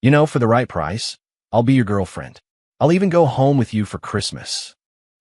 For the right price, I'll be your girlfriend. I'll even go home with you for Christmas.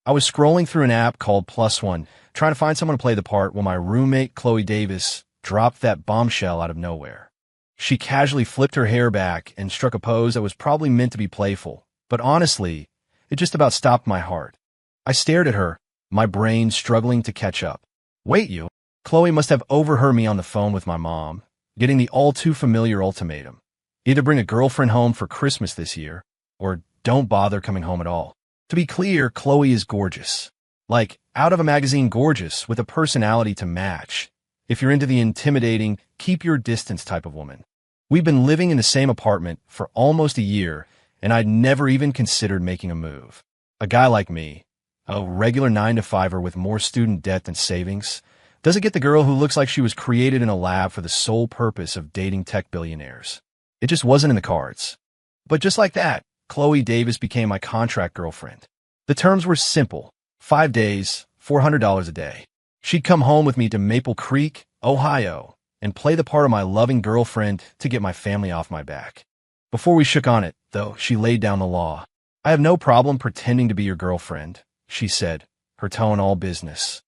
I was scrolling through an app called Plus One, trying to find someone to play the part when my roommate, Chloe Davis, dropped that bombshell out of nowhere. She casually flipped her hair back and struck a pose that was probably meant to be playful, but honestly, it just about stopped my heart. I stared at her, my brain struggling to catch up. Wait, you? Chloe must have overheard me on the phone with my mom, getting the all-too-familiar ultimatum. Either bring a girlfriend home for Christmas this year, or don't bother coming home at all. To be clear, Chloe is gorgeous. Like, out of a magazine gorgeous, with a personality to match. If you're into the intimidating, keep your distance type of woman. We've been living in the same apartment for almost a year, and I'd never even considered making a move. A guy like me, a regular 9-to-5er with more student debt than savings, doesn't get the girl who looks like she was created in a lab for the sole purpose of dating tech billionaires. It just wasn't in the cards. But just like that, Chloe Davis became my contract girlfriend. The terms were simple. 5 days, $400 a day. She'd come home with me to Maple Creek, Ohio, and play the part of my loving girlfriend to get my family off my back. Before we shook on it, though, she laid down the law. I have no problem pretending to be your girlfriend, she said, her tone all business.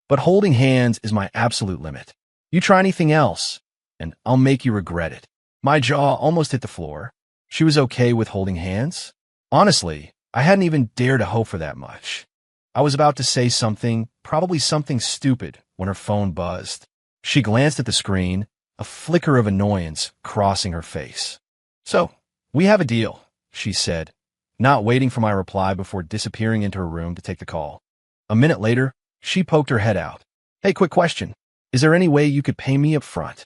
But holding hands is my absolute limit. You try anything else, and I'll make you regret it. My jaw almost hit the floor. She was okay with holding hands? Honestly, I hadn't even dared to hope for that much. I was about to say something, probably something stupid, when her phone buzzed. She glanced at the screen, a flicker of annoyance crossing her face. So, we have a deal, she said, not waiting for my reply before disappearing into her room to take the call. A minute later, she poked her head out. Hey, quick question. Is there any way you could pay me up front?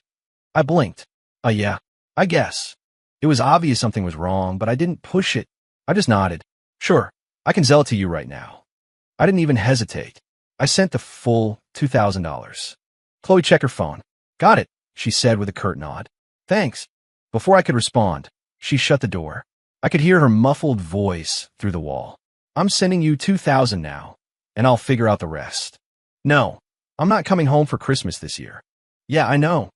I blinked. Yeah, I guess. It was obvious something was wrong, but I didn't push it. I just nodded. Sure, I can sell it to you right now. I didn't even hesitate. I sent the full $2,000. Chloe checked her phone. Got it, she said with a curt nod. Thanks. Before I could respond, she shut the door. I could hear her muffled voice through the wall. I'm sending you $2,000 now, and I'll figure out the rest. No, I'm not coming home for Christmas this year. Yeah, I know.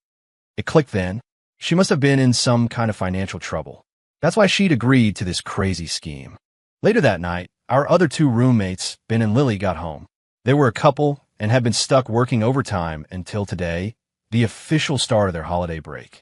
It clicked then. She must have been in some kind of financial trouble. That's why she'd agreed to this crazy scheme. Later that night, our other two roommates, Ben and Lily, got home. They were a couple and had been stuck working overtime until today, the official start of their holiday break.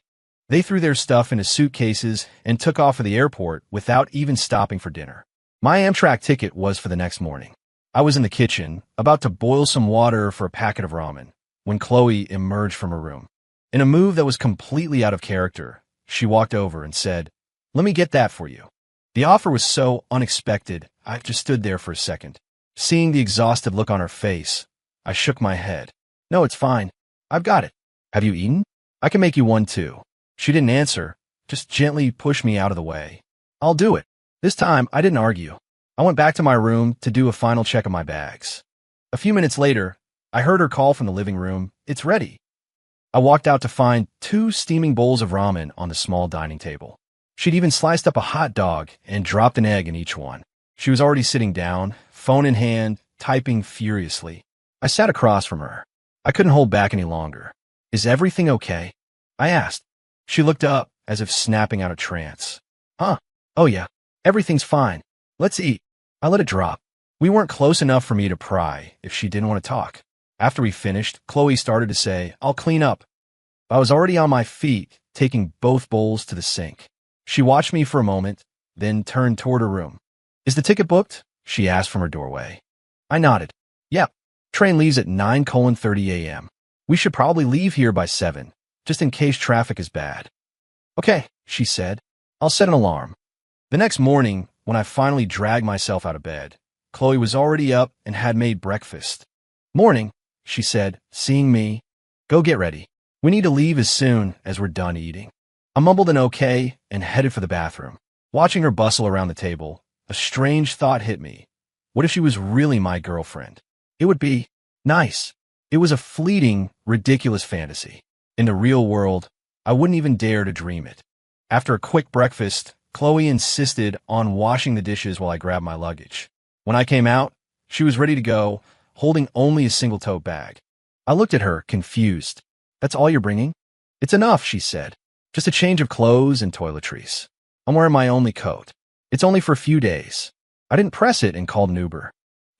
They threw their stuff into suitcases and took off for the airport without even stopping for dinner. My Amtrak ticket was for the next morning. I was in the kitchen, about to boil some water for a packet of ramen, when Chloe emerged from her room. In a move that was completely out of character, she walked over and said, "Let me get that for you." The offer was so unexpected, I just stood there for a second. Seeing the exhausted look on her face, I shook my head. "No, it's fine. I've got it. Have you eaten? I can make you one too." She didn't answer, just gently pushed me out of the way. "I'll do it." This time, I didn't argue. I went back to my room to do a final check of my bags. A few minutes later, I heard her call from the living room, "It's ready." I walked out to find 2 steaming bowls of ramen on the small dining table. She'd even sliced up a hot dog and dropped an egg in each one. She was already sitting down, phone in hand, typing furiously. I sat across from her. I couldn't hold back any longer. "Is everything okay?" I asked. She looked up, as if snapping out of trance. "Huh? Oh yeah, everything's fine. Let's eat." I let it drop. We weren't close enough for me to pry if she didn't want to talk. After we finished, Chloe started to say, "I'll clean up." I was already on my feet, taking both bowls to the sink. She watched me for a moment, then turned toward her room. "Is the ticket booked?" she asked from her doorway. I nodded. "Yep. Train leaves at 9:30 a.m. We should probably leave here by 7, just in case traffic is bad." "Okay," she said. "I'll set an alarm." The next morning, when I finally dragged myself out of bed, Chloe was already up and had made breakfast. "Morning," she said, seeing me. "Go get ready. We need to leave as soon as we're done eating." I mumbled an okay and headed for the bathroom. Watching her bustle around the table, a strange thought hit me. What if she was really my girlfriend? It would be nice. It was a fleeting, ridiculous fantasy. In the real world, I wouldn't even dare to dream it. After a quick breakfast, Chloe insisted on washing the dishes while I grabbed my luggage. When I came out, she was ready to go, holding only a single tote bag. I looked at her, confused. "That's all you're bringing?" "It's enough," she said. "Just a change of clothes and toiletries." I'm wearing my only coat. It's only for a few days. I didn't press it and called an Uber.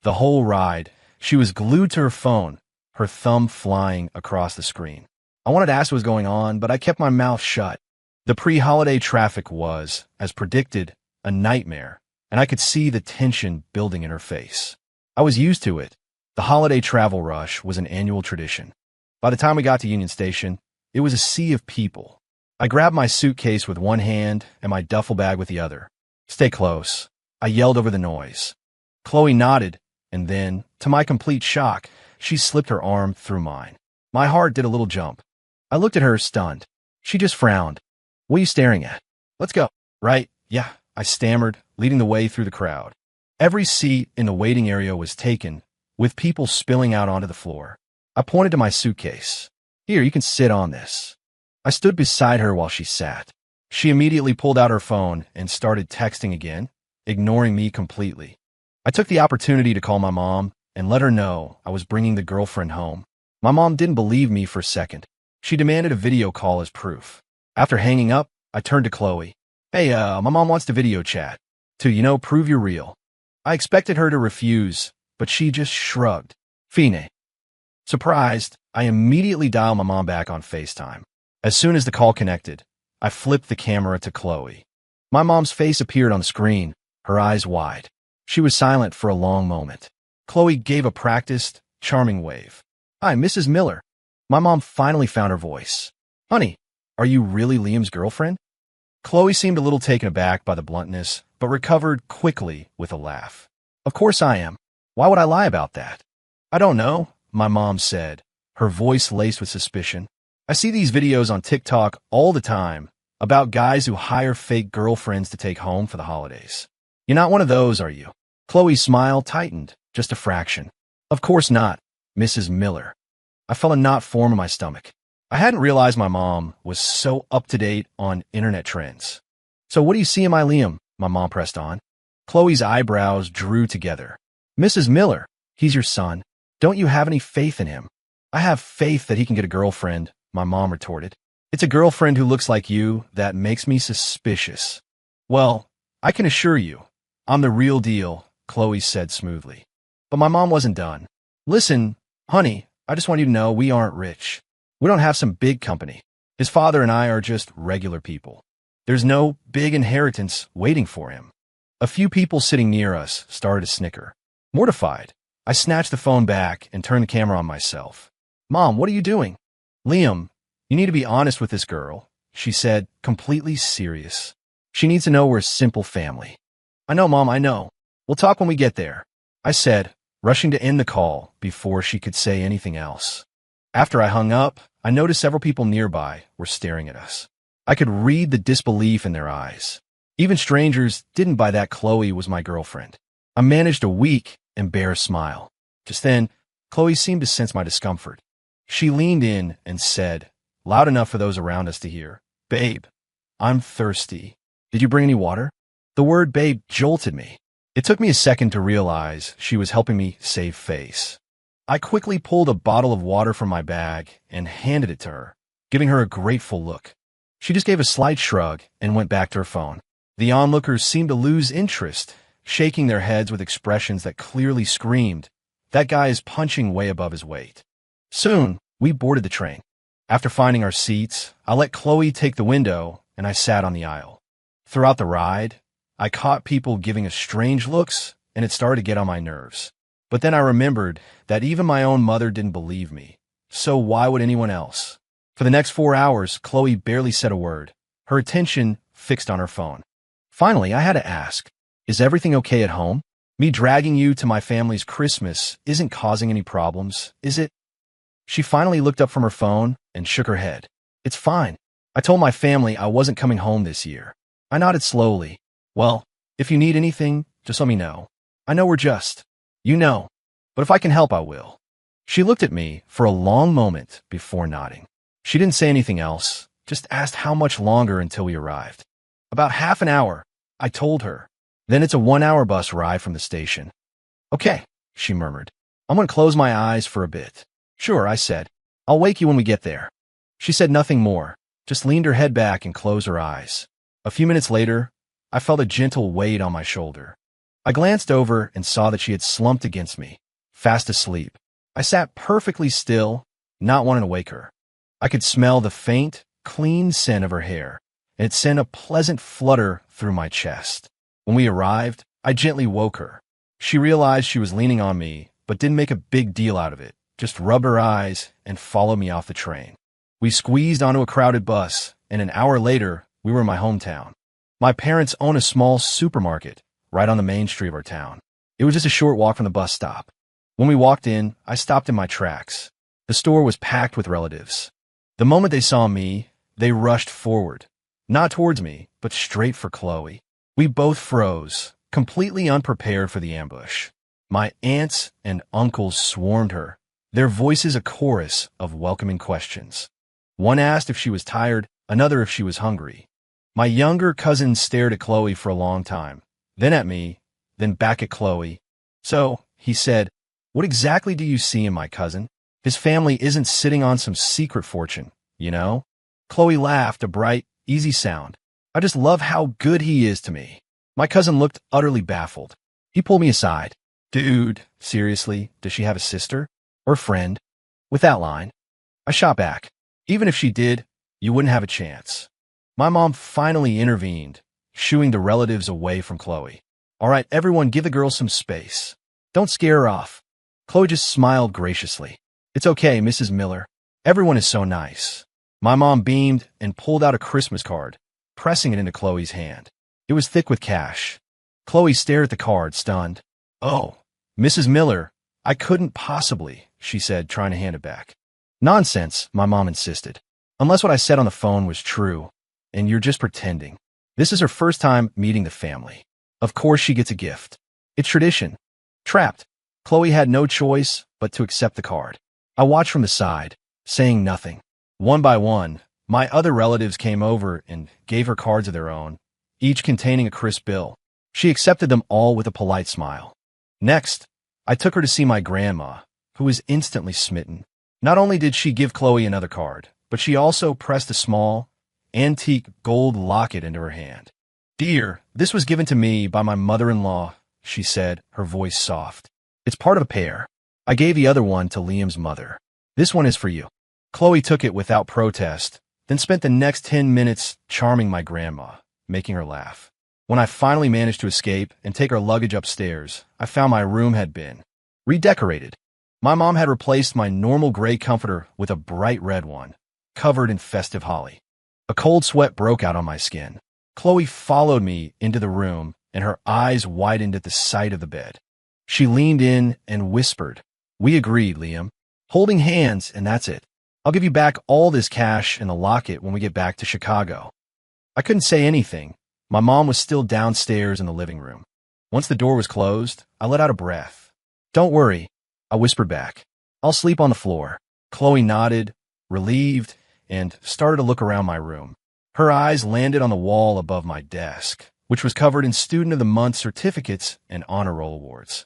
The whole ride, she was glued to her phone, her thumb flying across the screen. I wanted to ask what was going on, but I kept my mouth shut. The pre-holiday traffic was, as predicted, a nightmare, and I could see the tension building in her face. I was used to it. The holiday travel rush was an annual tradition. By the time we got to Union Station, it was a sea of people. I grabbed my suitcase with one hand and my duffel bag with the other. "Stay close," I yelled over the noise. Chloe nodded, and then, to my complete shock, she slipped her arm through mine. My heart did a little jump. I looked at her, stunned. She just frowned. "What are you staring at?" "Let's go." "Right, yeah," I stammered, leading the way through the crowd. Every seat in the waiting area was taken, with people spilling out onto the floor. I pointed to my suitcase. "Here, you can sit on this." I stood beside her while she sat. She immediately pulled out her phone and started texting again, ignoring me completely. I took the opportunity to call my mom and let her know I was bringing the girlfriend home. My mom didn't believe me for a second. She demanded a video call as proof. After hanging up, I turned to Chloe. "Hey, my mom wants to video chat. To, prove you're real." I expected her to refuse, but she just shrugged. "Fine." Surprised, I immediately dialed my mom back on FaceTime. As soon as the call connected, I flipped the camera to Chloe. My mom's face appeared on the screen, her eyes wide. She was silent for a long moment. Chloe gave a practiced, charming wave. "Hi, Mrs. Miller." My mom finally found her voice. "Honey, are you really Liam's girlfriend?" Chloe seemed a little taken aback by the bluntness, but recovered quickly with a laugh. "Of course I am. Why would I lie about that?" "I don't know," my mom said, her voice laced with suspicion. "I see these videos on TikTok all the time about guys who hire fake girlfriends to take home for the holidays. You're not one of those, are you?" Chloe's smile tightened, just a fraction. "Of course not, Mrs. Miller." I felt a knot form in my stomach. I hadn't realized my mom was so up-to-date on internet trends. "So what do you see in my Liam?" my mom pressed on. Chloe's eyebrows drew together. "Mrs. Miller, he's your son. Don't you have any faith in him?" "I have faith that he can get a girlfriend," my mom retorted. "It's a girlfriend who looks like you that makes me suspicious." "Well, I can assure you, I'm the real deal," Chloe said smoothly. But my mom wasn't done. "Listen, honey, I just want you to know we aren't rich. We don't have some big company. His father and I are just regular people. There's no big inheritance waiting for him." A few people sitting near us started to snicker. Mortified, I snatched the phone back and turned the camera on myself. "Mom, what are you doing?" "Liam, you need to be honest with this girl," she said, completely serious. "She needs to know we're a simple family." "I know, Mom, I know. We'll talk when we get there," I said, rushing to end the call before she could say anything else. After I hung up, I noticed several people nearby were staring at us. I could read the disbelief in their eyes. Even strangers didn't buy that Chloe was my girlfriend. I managed a weak, embarrassed smile. Just then, Chloe seemed to sense my discomfort. She leaned in and said, loud enough for those around us to hear, "Babe, I'm thirsty. Did you bring any water?" The word babe jolted me. It took me a second to realize she was helping me save face. I quickly pulled a bottle of water from my bag and handed it to her, giving her a grateful look. She just gave a slight shrug and went back to her phone. The onlookers seemed to lose interest, shaking their heads with expressions that clearly screamed, "That guy is punching way above his weight." Soon, we boarded the train. After finding our seats, I let Chloe take the window and I sat on the aisle. Throughout the ride, I caught people giving us strange looks, and it started to get on my nerves. But then I remembered that even my own mother didn't believe me, so why would anyone else? For the next 4 hours, Chloe barely said a word, her attention fixed on her phone. Finally, I had to ask, "Is everything okay at home? Me dragging you to my family's Christmas isn't causing any problems, is it?" She finally looked up from her phone and shook her head. "It's fine. I told my family I wasn't coming home this year." I nodded slowly. "Well, if you need anything, just let me know. I know we're just, but if I can help, I will." She looked at me for a long moment before nodding. She didn't say anything else, just asked how much longer until we arrived. "About half an hour," I told her. "Then it's a 1-hour bus ride from the station." "Okay," she murmured. "I'm going to close my eyes for a bit." "Sure," I said. "I'll wake you when we get there." She said nothing more, just leaned her head back and closed her eyes. A few minutes later, I felt a gentle weight on my shoulder. I glanced over and saw that she had slumped against me, fast asleep. I sat perfectly still, not wanting to wake her. I could smell the faint, clean scent of her hair, and it sent a pleasant flutter through my chest. When we arrived, I gently woke her. She realized she was leaning on me, but didn't make a big deal out of it, just rubbed her eyes and followed me off the train. We squeezed onto a crowded bus, and an hour later, we were in my hometown. My parents own a small supermarket right on the main street of our town. It was just a short walk from the bus stop. When we walked in, I stopped in my tracks. The store was packed with relatives. The moment they saw me, they rushed forward. Not towards me, but straight for Chloe. We both froze, completely unprepared for the ambush. My aunts and uncles swarmed her, their voices a chorus of welcoming questions. One asked if she was tired, another if she was hungry. My younger cousin stared at Chloe for a long time, then at me, then back at Chloe. So, he said, "What exactly do you see in my cousin? His family isn't sitting on some secret fortune, you know?" Chloe laughed, a bright, easy sound. "I just love how good he is to me." My cousin looked utterly baffled. He pulled me aside. "Dude, seriously, does she have a sister? Or a friend?" With that line, I shot back. "Even if she did, you wouldn't have a chance." My mom finally intervened, shooing the relatives away from Chloe. "All right, everyone, give the girl some space. Don't scare her off." Chloe just smiled graciously. "It's okay, Mrs. Miller. Everyone is so nice." My mom beamed and pulled out a Christmas card, pressing it into Chloe's hand. It was thick with cash. Chloe stared at the card, stunned. "Oh, Mrs. Miller, I couldn't possibly," she said, trying to hand it back. "Nonsense," my mom insisted. "Unless what I said on the phone was true, and you're just pretending. This is her first time meeting the family. Of course she gets a gift. It's tradition." Trapped, Chloe had no choice but to accept the card. I watched from the side, saying nothing. One by one, my other relatives came over and gave her cards of their own, each containing a crisp bill. She accepted them all with a polite smile. Next, I took her to see my grandma, who was instantly smitten. Not only did she give Chloe another card, but she also pressed a small, antique gold locket into her hand. "Dear, this was given to me by my mother-in-law," she said, her voice soft. "It's part of a pair. I gave the other one to Liam's mother. This one is for you." Chloe took it without protest, then spent the next 10 minutes charming my grandma, making her laugh. When I finally managed to escape and take our luggage upstairs, I found my room had been redecorated. My mom had replaced my normal gray comforter with a bright red one, covered in festive holly. A cold sweat broke out on my skin. Chloe followed me into the room, and her eyes widened at the sight of the bed. She leaned in and whispered, "We agreed, Liam. Holding hands, and that's it. I'll give you back all this cash and the locket when we get back to Chicago." I couldn't say anything. My mom was still downstairs in the living room. Once the door was closed, I let out a breath. "Don't worry," I whispered back. "I'll sleep on the floor." Chloe nodded, relieved, and started to look around my room. Her eyes landed on the wall above my desk, which was covered in Student of the Month certificates and honor roll awards.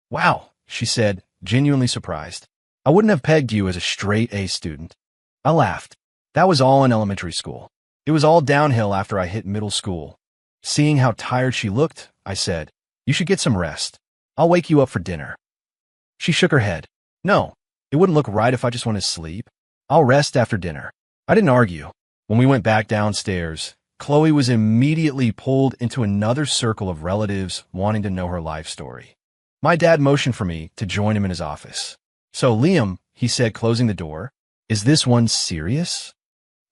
"Wow," she said, genuinely surprised. "I wouldn't have pegged you as a straight A student." I laughed. That was all in elementary school. It was all downhill after I hit middle school. Seeing how tired she looked, I said, "You should get some rest. I'll wake you up for dinner." She shook her head. "No, it wouldn't look right if I just went to sleep. I'll rest after dinner." I didn't argue. When we went back downstairs, Chloe was immediately pulled into another circle of relatives wanting to know her life story. My dad motioned for me to join him in his office. "So, Liam," he said, closing the door, "is this one serious?"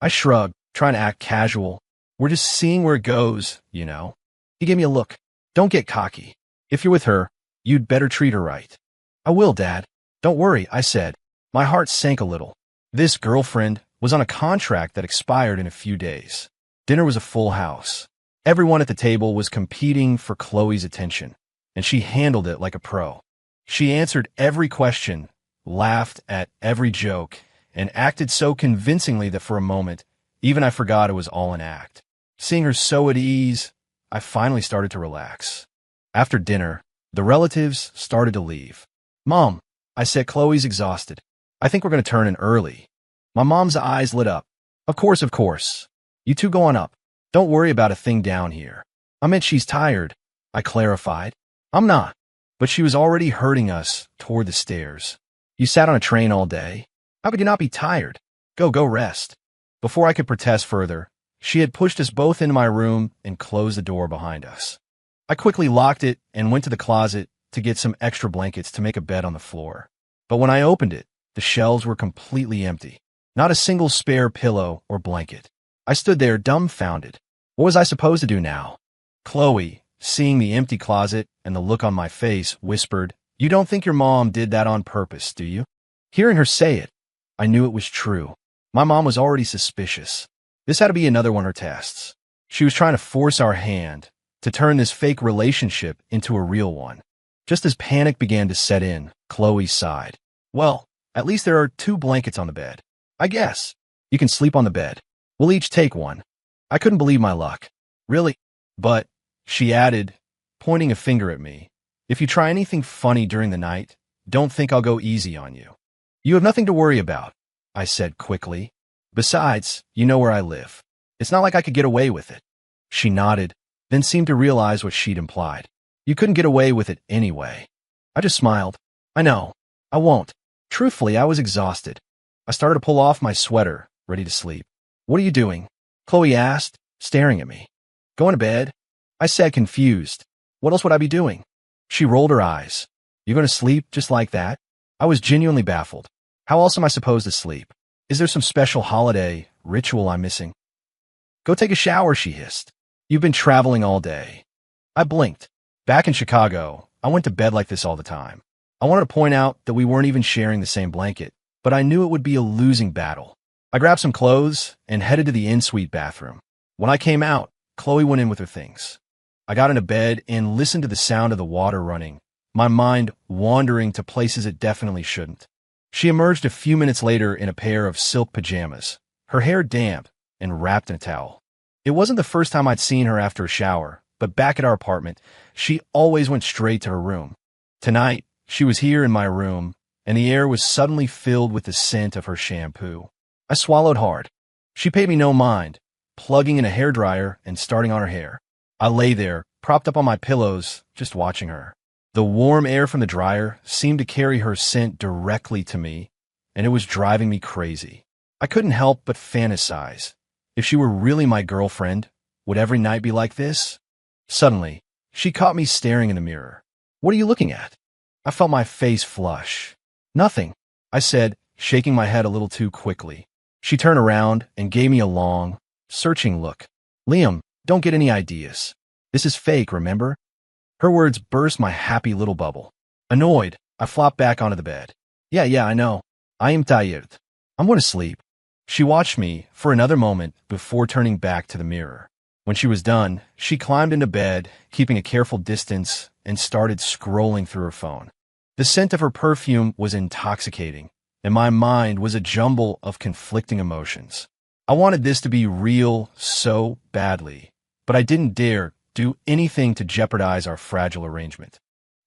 I shrugged, trying to act casual. "We're just seeing where it goes, you know." He gave me a look. "Don't get cocky. If you're with her, you'd better treat her right." "I will, Dad. Don't worry," I said. My heart sank a little. This girlfriend was on a contract that expired in a few days. Dinner was a full house. Everyone at the table was competing for Chloe's attention, and she handled it like a pro. She answered every question, laughed at every joke, and acted so convincingly that for a moment, even I forgot it was all an act. Seeing her so at ease, I finally started to relax. After dinner, the relatives started to leave. "Mom," I said, "Chloe's exhausted. I think we're going to turn in early." My mom's eyes lit up. Of course. You two go on up. Don't worry about a thing down here." I meant she's tired, I clarified. I'm not. But she was already herding us toward the stairs. You sat on a train all day. How could you not be tired? Go rest. Before I could protest further, she had pushed us both into my room and closed the door behind us. I quickly locked it and went to the closet to get some extra blankets to make a bed on the floor. But when I opened it, the shelves were completely empty. Not a single spare pillow or blanket. I stood there dumbfounded. What was I supposed to do now? Chloe, seeing the empty closet and the look on my face, whispered, "You don't think your mom did that on purpose, do you?" Hearing her say it, I knew it was true. My mom was already suspicious. This had to be another one of her tests. She was trying to force our hand, to turn this fake relationship into a real one. Just as panic began to set in, Chloe sighed. "Well, at least there are 2 blankets on the bed. I guess. You can sleep on the bed. We'll each take one." I couldn't believe my luck. "Really? But," she added, pointing a finger at me, "if you try anything funny during the night, don't think I'll go easy on you." "You have nothing to worry about," I said quickly. "Besides, you know where I live. It's not like I could get away with it." She nodded, then seemed to realize what she'd implied. "You couldn't get away with it anyway." I just smiled. "I know. I won't." Truthfully, I was exhausted. I started to pull off my sweater, ready to sleep. "What are you doing?" Chloe asked, staring at me. "Going to bed," I said, confused. "What else would I be doing?" She rolled her eyes. "You're going to sleep just like that?" I was genuinely baffled. How else am I supposed to sleep? Is there some special holiday ritual I'm missing? "Go take a shower," she hissed. "You've been traveling all day." I blinked. Back in Chicago, I went to bed like this all the time. I wanted to point out that we weren't even sharing the same blanket, but I knew it would be a losing battle. I grabbed some clothes and headed to the in-suite bathroom. When I came out, Chloe went in with her things. I got into bed and listened to the sound of the water running, my mind wandering to places it definitely shouldn't. She emerged a few minutes later in a pair of silk pajamas, her hair damp and wrapped in a towel. It wasn't the first time I'd seen her after a shower, but back at our apartment, she always went straight to her room. Tonight, she was here in my room, and the air was suddenly filled with the scent of her shampoo. I swallowed hard. She paid me no mind, plugging in a hairdryer and starting on her hair. I lay there, propped up on my pillows, just watching her. The warm air from the dryer seemed to carry her scent directly to me, and it was driving me crazy. I couldn't help but fantasize. If she were really my girlfriend, would every night be like this? Suddenly, she caught me staring in the mirror. "What are you looking at?" I felt my face flush. "Nothing," I said, shaking my head a little too quickly. She turned around and gave me a long, searching look. "Liam, don't get any ideas. This is fake, remember?" Her words burst my happy little bubble. Annoyed, I flopped back onto the bed. Yeah, I know. I am tired. I'm going to sleep." She watched me for another moment before turning back to the mirror. When she was done, she climbed into bed, keeping a careful distance, and started scrolling through her phone. The scent of her perfume was intoxicating, and my mind was a jumble of conflicting emotions. I wanted this to be real so badly, but I didn't dare do anything to jeopardize our fragile arrangement.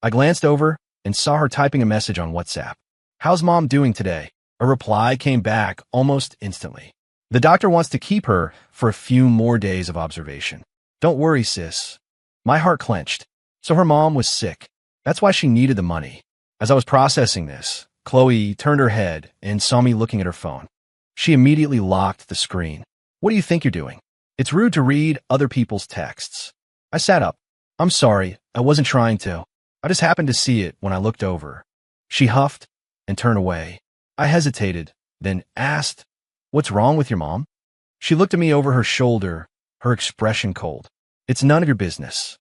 I glanced over and saw her typing a message on WhatsApp. "How's Mom doing today?" A reply came back almost instantly. "The doctor wants to keep her for a few more days of observation." "Don't worry, sis." My heart clenched. So her mom was sick. That's why she needed the money. As I was processing this, Chloe turned her head and saw me looking at her phone. She immediately locked the screen. "What do you think you're doing? It's rude to read other people's texts." I sat up. "I'm sorry, I wasn't trying to. I just happened to see it when I looked over." She huffed and turned away. I hesitated, then asked, "What's wrong with your mom?" She looked at me over her shoulder, her expression cold. "It's none of your business."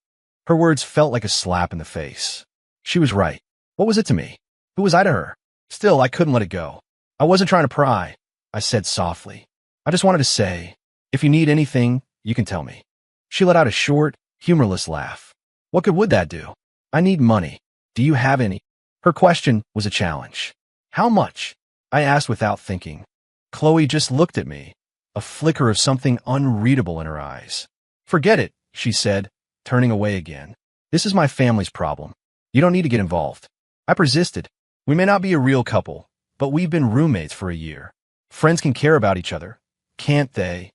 Her words felt like a slap in the face. She was right. What was it to me? Who was I to her? Still, I couldn't let it go. "I wasn't trying to pry," I said softly. "I just wanted to say, if you need anything, you can tell me." She let out a short, humorless laugh. "What good would that do?" "I need money. Do you have any?" Her question was a challenge. "How much?" I asked without thinking. Chloe just looked at me, a flicker of something unreadable in her eyes. "Forget it," she said, turning away again. "This is my family's problem. You don't need to get involved." I persisted. "We may not be a real couple, but we've been roommates for a year. Friends can care about each other, can't they?"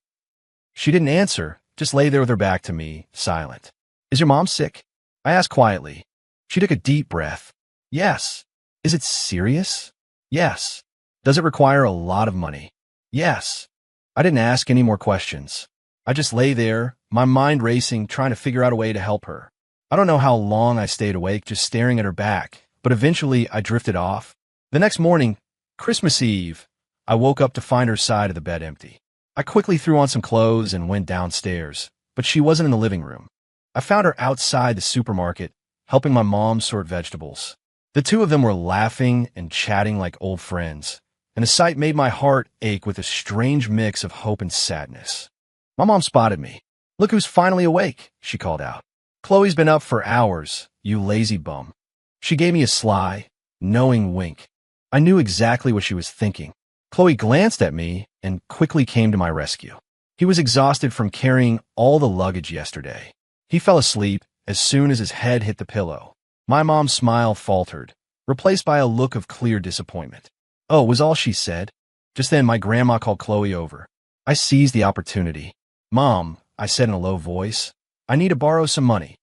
She didn't answer, just lay there with her back to me, silent. Is your mom sick? I asked quietly. She took a deep breath. Yes. Is it serious? Yes. Does it require a lot of money? Yes. I didn't ask any more questions. I just lay there, my mind racing, trying to figure out a way to help her. I don't know how long I stayed awake just staring at her back, but eventually I drifted off. The next morning, Christmas Eve, I woke up to find her side of the bed empty. I quickly threw on some clothes and went downstairs, but she wasn't in the living room. I found her outside the supermarket, helping my mom sort vegetables. The two of them were laughing and chatting like old friends, and the sight made my heart ache with a strange mix of hope and sadness. My mom spotted me. Look who's finally awake, she called out. Chloe's been up for hours, you lazy bum. She gave me a sly, knowing wink. I knew exactly what she was thinking. Chloe glanced at me and quickly came to my rescue. He was exhausted from carrying all the luggage yesterday. He fell asleep as soon as his head hit the pillow. My mom's smile faltered, replaced by a look of clear disappointment. Oh, was all she said. Just then, my grandma called Chloe over. I seized the opportunity. Mom, I said in a low voice, I need to borrow some money.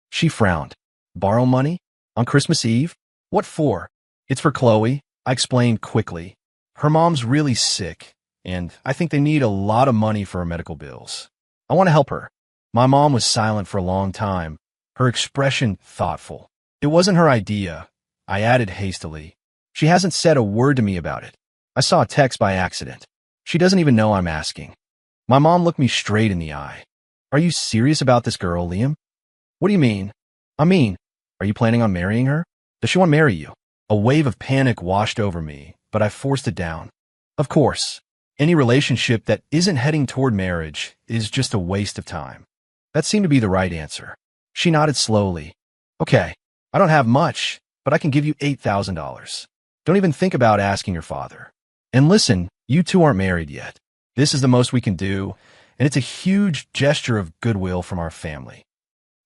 She frowned. Borrow money? On Christmas Eve? What for? It's for Chloe, I explained quickly. Her mom's really sick, and I think they need a lot of money for her medical bills. I want to help her. My mom was silent for a long time, her expression thoughtful. It wasn't her idea, I added hastily. She hasn't said a word to me about it. I saw a text by accident. She doesn't even know I'm asking. My mom looked me straight in the eye. Are you serious about this girl, Liam? What do you mean? Are you planning on marrying her? Does she want to marry you? A wave of panic washed over me, but I forced it down. Of course. Any relationship that isn't heading toward marriage is just a waste of time. That seemed to be the right answer. She nodded slowly. Okay, I don't have much, but I can give you $8,000. Don't even think about asking your father. And listen, you two aren't married yet. This is the most we can do, and it's a huge gesture of goodwill from our family.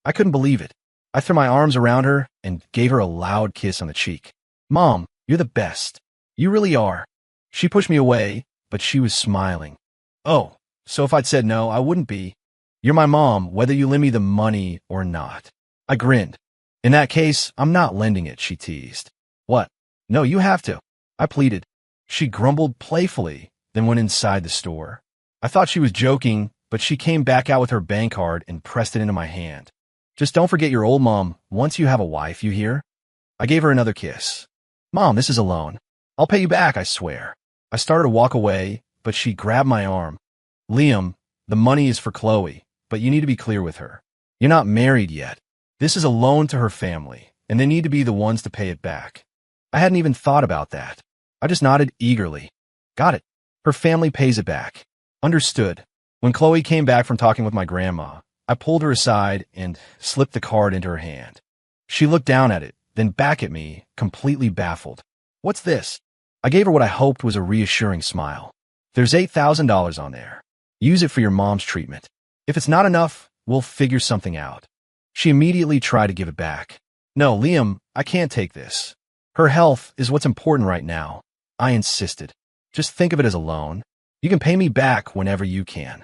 I couldn't believe it. I threw my arms around her and gave her a loud kiss on the cheek. Mom, you're the best. You really are. She pushed me away, but she was smiling. Oh, so if I'd said no, I wouldn't be. You're my mom, whether you lend me the money or not. I grinned. In that case, I'm not lending it, she teased. What? No, you have to. I pleaded. She grumbled playfully, then went inside the store. I thought she was joking, but she came back out with her bank card and pressed it into my hand. Just don't forget your old mom once you have a wife, you hear? I gave her another kiss. Mom, this is a loan. I'll pay you back, I swear. I started to walk away, but she grabbed my arm. Liam, the money is for Chloe, but you need to be clear with her. You're not married yet. This is a loan to her family, and they need to be the ones to pay it back. I hadn't even thought about that. I just nodded eagerly. Got it. Her family pays it back. Understood. When Chloe came back from talking with my grandma, I pulled her aside and slipped the card into her hand. She looked down at it, then back at me, completely baffled. What's this? I gave her what I hoped was a reassuring smile. There's $8,000 on there. Use it for your mom's treatment. If it's not enough, we'll figure something out. She immediately tried to give it back. No, Liam, I can't take this. Her health is what's important right now. I insisted. Just think of it as a loan. You can pay me back whenever you can.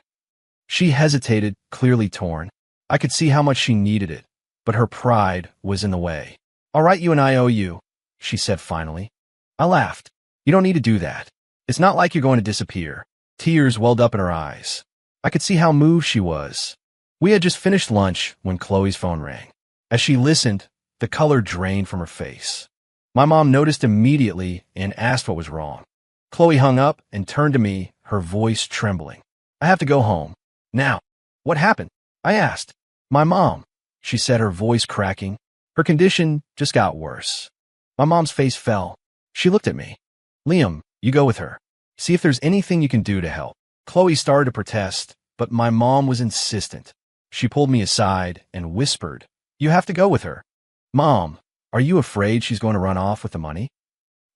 She hesitated, clearly torn. I could see how much she needed it, but her pride was in the way. All right, you and I owe you, she said finally. I laughed. You don't need to do that. It's not like you're going to disappear. Tears welled up in her eyes. I could see how moved she was. We had just finished lunch when Chloe's phone rang. As she listened, the color drained from her face. My mom noticed immediately and asked what was wrong. Chloe hung up and turned to me, her voice trembling. I have to go home. Now. What happened? I asked. My mom, she said, her voice cracking. Her condition just got worse. My mom's face fell. She looked at me. Liam, you go with her. See if there's anything you can do to help. Chloe started to protest, but my mom was insistent. She pulled me aside and whispered, You have to go with her. Mom, are you afraid she's going to run off with the money?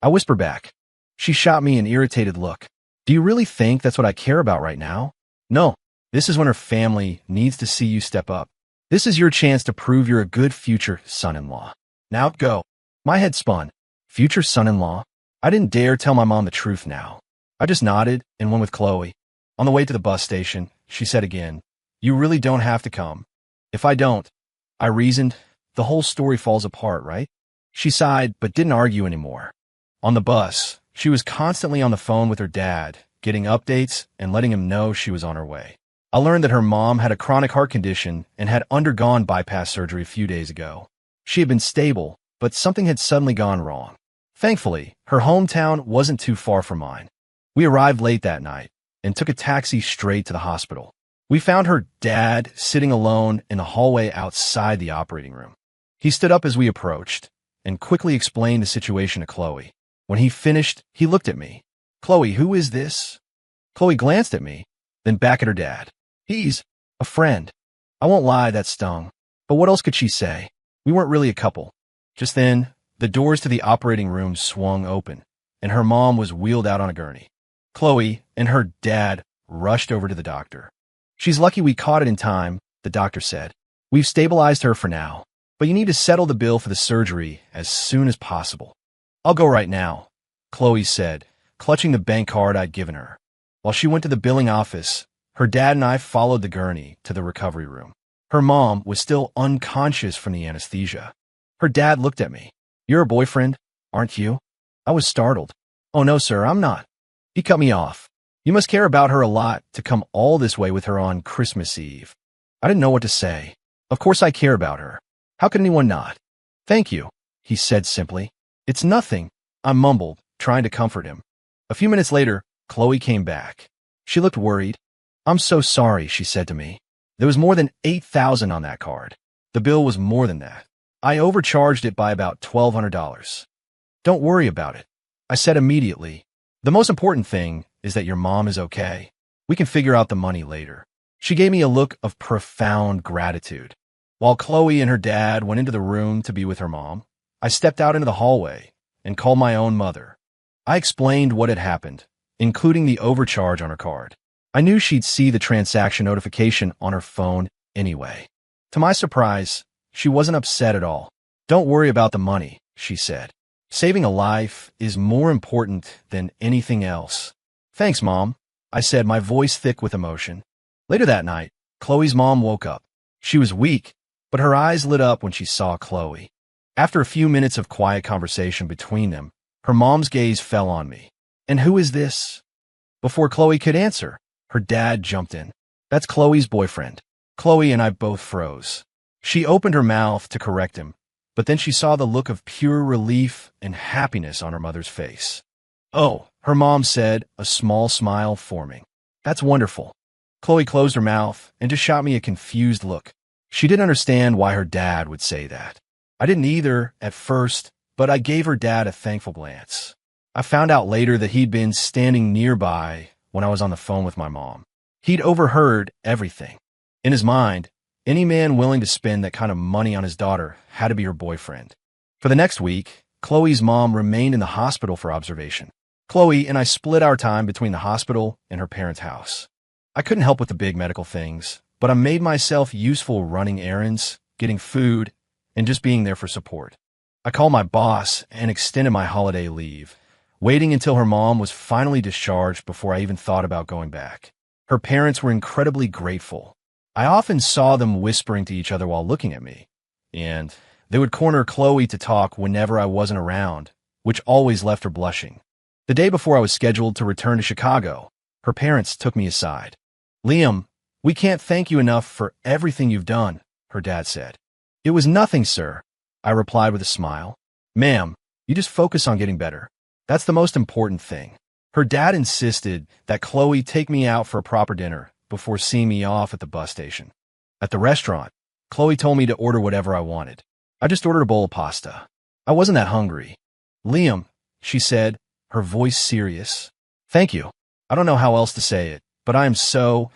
I whispered back. She shot me an irritated look. Do you really think that's what I care about right now? No. This is when her family needs to see you step up. This is your chance to prove you're a good future son-in-law. Now go. My head spun. Future son-in-law? I didn't dare tell my mom the truth now. I just nodded and went with Chloe. On the way to the bus station, she said again, You really don't have to come. If I don't, I reasoned. The whole story falls apart, right? She sighed, but didn't argue anymore. On the bus, she was constantly on the phone with her dad, getting updates and letting him know she was on her way. I learned that her mom had a chronic heart condition and had undergone bypass surgery a few days ago. She had been stable, but something had suddenly gone wrong. Thankfully, her hometown wasn't too far from mine. We arrived late that night and took a taxi straight to the hospital. We found her dad sitting alone in the hallway outside the operating room. He stood up as we approached and quickly explained the situation to Chloe. When he finished, he looked at me. "Chloe, who is this?" Chloe glanced at me, then back at her dad. "He's a friend." I won't lie, that stung. But what else could she say? We weren't really a couple. Just then, the doors to the operating room swung open, and her mom was wheeled out on a gurney. Chloe and her dad rushed over to the doctor. "She's lucky we caught it in time," the doctor said. "We've stabilized her for now, but you need to settle the bill for the surgery as soon as possible." "I'll go right now," Chloe said, clutching the bank card I'd given her. While she went to the billing office, her dad and I followed the gurney to the recovery room. Her mom was still unconscious from the anesthesia. Her dad looked at me. "You're her boyfriend, aren't you?" I was startled. "Oh no, sir, I'm not." He cut me off. "You must care about her a lot to come all this way with her on Christmas Eve." I didn't know what to say. Of course I care about her. How could anyone not? "Thank you," he said simply. "It's nothing," I mumbled, trying to comfort him. A few minutes later, Chloe came back. She looked worried. "I'm so sorry," she said to me. "There was more than $8,000 on that card. The bill was more than that. I overcharged it by about $1,200. "Don't worry about it," I said immediately. "The most important thing is that your mom is okay. We can figure out the money later." She gave me a look of profound gratitude. While Chloe and her dad went into the room to be with her mom, I stepped out into the hallway and called my own mother. I explained what had happened, including the overcharge on her card. I knew she'd see the transaction notification on her phone anyway. To my surprise, she wasn't upset at all. "Don't worry about the money," she said. "Saving a life is more important than anything else." "Thanks, Mom," I said, my voice thick with emotion. Later that night, Chloe's mom woke up. She was weak, but her eyes lit up when she saw Chloe. After a few minutes of quiet conversation between them, her mom's gaze fell on me. "And who is this?" Before Chloe could answer, her dad jumped in. "That's Chloe's boyfriend." Chloe and I both froze. She opened her mouth to correct him, but then she saw the look of pure relief and happiness on her mother's face. "Oh," her mom said, a small smile forming. "That's wonderful." Chloe closed her mouth and just shot me a confused look. She didn't understand why her dad would say that. I didn't either at first, but I gave her dad a thankful glance. I found out later that he'd been standing nearby when I was on the phone with my mom. He'd overheard everything. In his mind, any man willing to spend that kind of money on his daughter had to be her boyfriend. For the next week, Chloe's mom remained in the hospital for observation. Chloe and I split our time between the hospital and her parents' house. I couldn't help with the big medical things, but I made myself useful running errands, getting food, and just being there for support. I called my boss and extended my holiday leave, waiting until her mom was finally discharged before I even thought about going back. Her parents were incredibly grateful. I often saw them whispering to each other while looking at me, and they would corner Chloe to talk whenever I wasn't around, which always left her blushing. The day before I was scheduled to return to Chicago, her parents took me aside. "Liam, we can't thank you enough for everything you've done," her dad said. "It was nothing, sir," I replied with a smile. "Ma'am, you just focus on getting better. That's the most important thing." Her dad insisted that Chloe take me out for a proper dinner before seeing me off at the bus station. At the restaurant, Chloe told me to order whatever I wanted. I just ordered a bowl of pasta. I wasn't that hungry. "Liam," she said, her voice serious. "Thank you. I don't know how else to say it, but I am so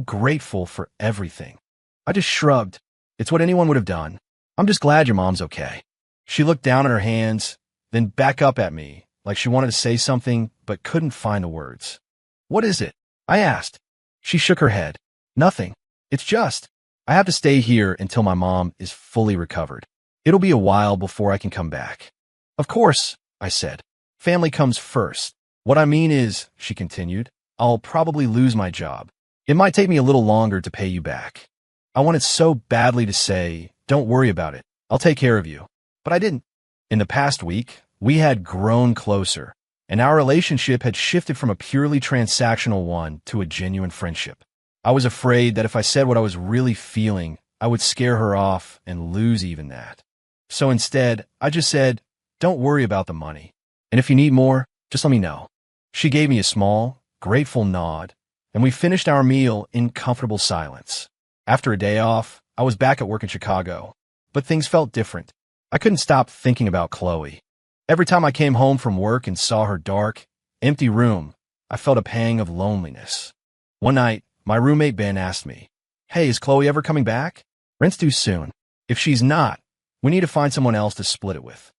grateful for everything." I just shrugged. It's what anyone would have done. "I'm just glad your mom's okay." She looked down at her hands, then back up at me, like she wanted to say something but couldn't find the words. "What is it?" I asked. She shook her head. "Nothing. It's just, I have to stay here until my mom is fully recovered. It'll be a while before I can come back." "Of course," I said. "Family comes first. What I mean is," she continued, "I'll probably lose my job. It might take me a little longer to pay you back." I wanted so badly to say, Don't worry about it. I'll take care of you. But I didn't. In the past week, we had grown closer, and our relationship had shifted from a purely transactional one to a genuine friendship. I was afraid that if I said what I was really feeling, I would scare her off and lose even that. So instead, I just said, don't worry about the money. And if you need more, just let me know. She gave me a small, grateful nod, and we finished our meal in comfortable silence. After a day off, I was back at work in Chicago, but things felt different. I couldn't stop thinking about Chloe. Every time I came home from work and saw her dark, empty room, I felt a pang of loneliness. One night, my roommate Ben asked me, "Hey, is Chloe ever coming back? Rent's due soon. If she's not, we need to find someone else to split it with."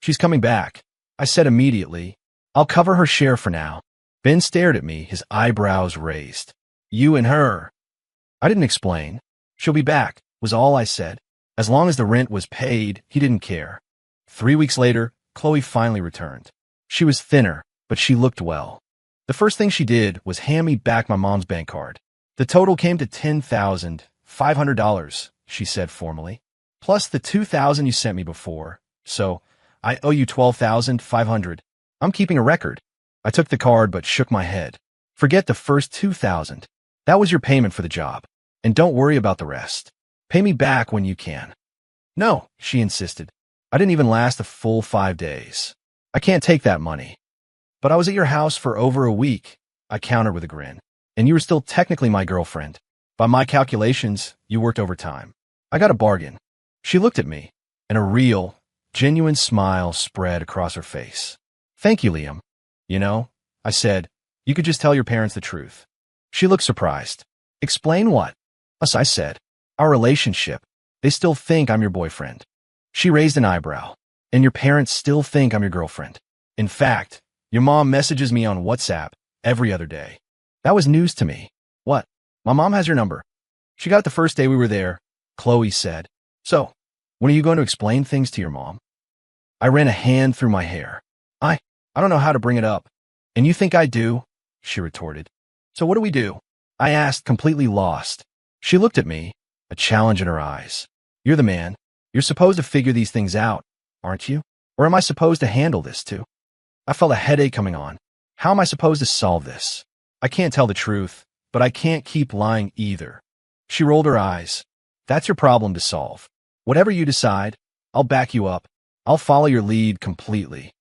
"She's coming back," I said immediately. "I'll cover her share for now." Ben stared at me, his eyebrows raised. "You and her." I didn't explain. "She'll be back," was all I said. As long as the rent was paid, he didn't care. 3 weeks later, Chloe finally returned. She was thinner, but she looked well. The first thing she did was hand me back my mom's bank card. "The total came to $10,500, she said formally, plus the $2,000 you sent me before. So I owe you $12,500. I'm keeping a record." I took the card but shook my head. "Forget the first $2,000. That was your payment for the job. And don't worry about the rest. Pay me back when you can." "No," she insisted. "I didn't even last a full 5 days. I can't take that money." "But I was at your house for over a week," I countered with a grin. "And you were still technically my girlfriend. By my calculations, you worked overtime. I got a bargain." She looked at me, and a real, genuine smile spread across her face. "Thank you, Liam." "You know," I said, "you could just tell your parents the truth." She looked surprised. "Explain what?" "Us," I said. "Our relationship. They still think I'm your boyfriend." She raised an eyebrow. "And your parents still think I'm your girlfriend. In fact, your mom messages me on WhatsApp every other day." That was news to me. "What? My mom has your number." "She got it the first day we were there," Chloe said. "So, when are you going to explain things to your mom?" I ran a hand through my hair. I don't know how to bring it up." "And you think I do?" she retorted. "So what do we do?" I asked, completely lost. She looked at me, a challenge in her eyes. "You're the man. You're supposed to figure these things out, aren't you? Or am I supposed to handle this too?" I felt a headache coming on. How am I supposed to solve this? I can't tell the truth, but I can't keep lying either. She rolled her eyes. "That's your problem to solve. Whatever you decide, I'll back you up. I'll follow your lead completely."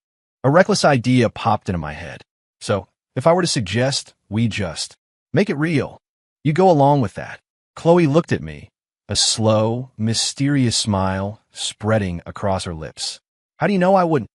A reckless idea popped into my head. "So, if I were to suggest we just make it real, you go along with that?" Chloe looked at me, a slow, mysterious smile spreading across her lips. "How do you know I wouldn't?"